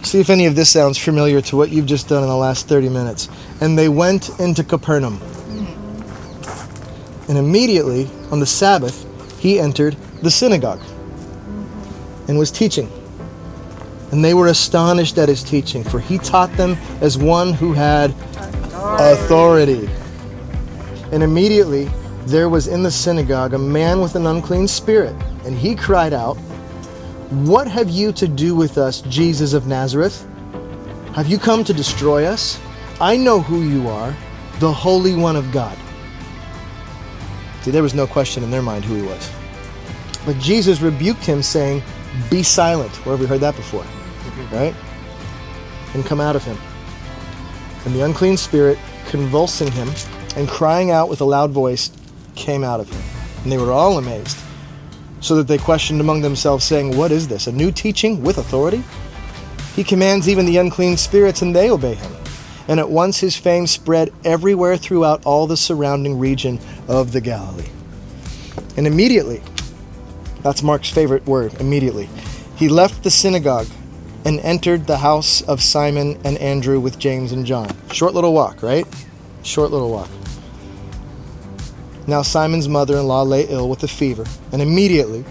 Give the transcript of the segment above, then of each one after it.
See if any of this sounds familiar to what you've just done in the last 30 minutes. And they went into Capernaum. And immediately, on the Sabbath, he entered the synagogue and was teaching. And they were astonished at his teaching, for he taught them as one who had authority. And immediately, there was in the synagogue a man with an unclean spirit, and he cried out, "What have you to do with us, Jesus of Nazareth? Have you come to destroy us? I know who you are, the Holy One of God." See, there was no question in their mind who he was. But Jesus rebuked him, saying, "Be silent." Where have we heard that before? Right? And come out of him. And the unclean spirit, convulsing him and crying out with a loud voice, came out of him. And they were all amazed, so that they questioned among themselves, saying, "What is this? A new teaching with authority? He commands even the unclean spirits, and they obey him." And at once his fame spread everywhere throughout all the surrounding region of the Galilee. And immediately, that's Mark's favorite word, immediately, he left the synagogue and entered the house of Simon and Andrew with James and John. Short little walk, right? Short little walk. Now Simon's mother-in-law lay ill with a fever, and immediately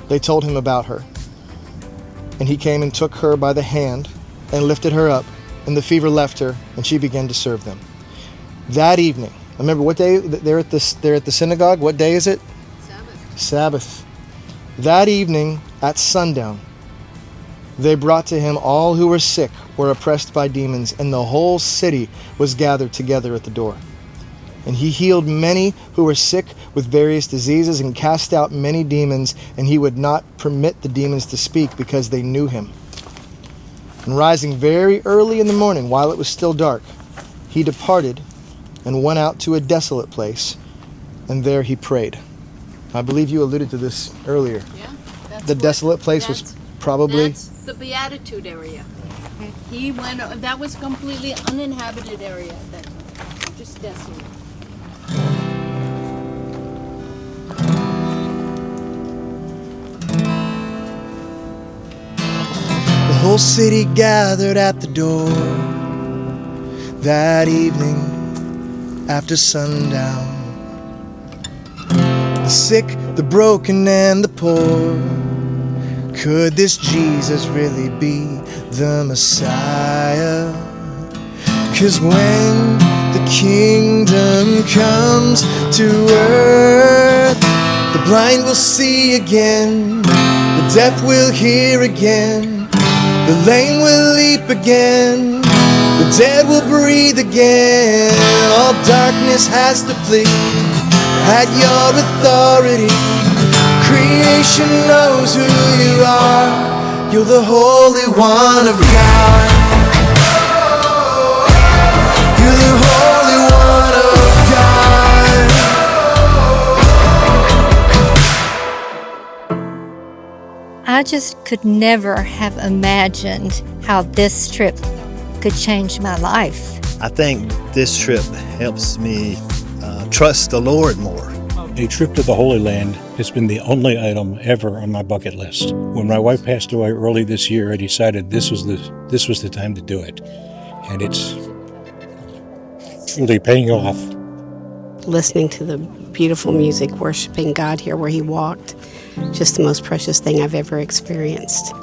they told him about her. And he came and took her by the hand and lifted her up, and the fever left her, and she began to serve them. That evening, remember what day they're at the synagogue? What day is it? Sabbath. That evening at sundown, they brought to him all who were sick or oppressed by demons, and the whole city was gathered together at the door. And he healed many who were sick with various diseases and cast out many demons, and he would not permit the demons to speak because they knew him. And rising very early in the morning, while it was still dark, he departed and went out to a desolate place, and there he prayed. I believe you alluded to this earlier. Yeah. The desolate place was probably... That's the Beatitude area. He went, that was completely uninhabited area at that time. Just desolate. The whole city gathered at the door that evening after sundown. The sick, the broken, and the poor. Could this Jesus really be the Messiah? 'Cause when the kingdom comes to earth, the blind will see again, the deaf will hear again, the lame will leap again, the dead will breathe again. All darkness has to flee at your authority. Creation knows who you are. You're the Holy One of God. You're the Holy One of God. I just could never have imagined how this trip could change my life. I think this trip helps me trust the Lord more. A trip to the Holy Land has been the only item ever on my bucket list. When my wife passed away early this year, I decided this was the time to do it. And it's truly paying off. Listening to the beautiful music, worshiping God here where he walked, just the most precious thing I've ever experienced.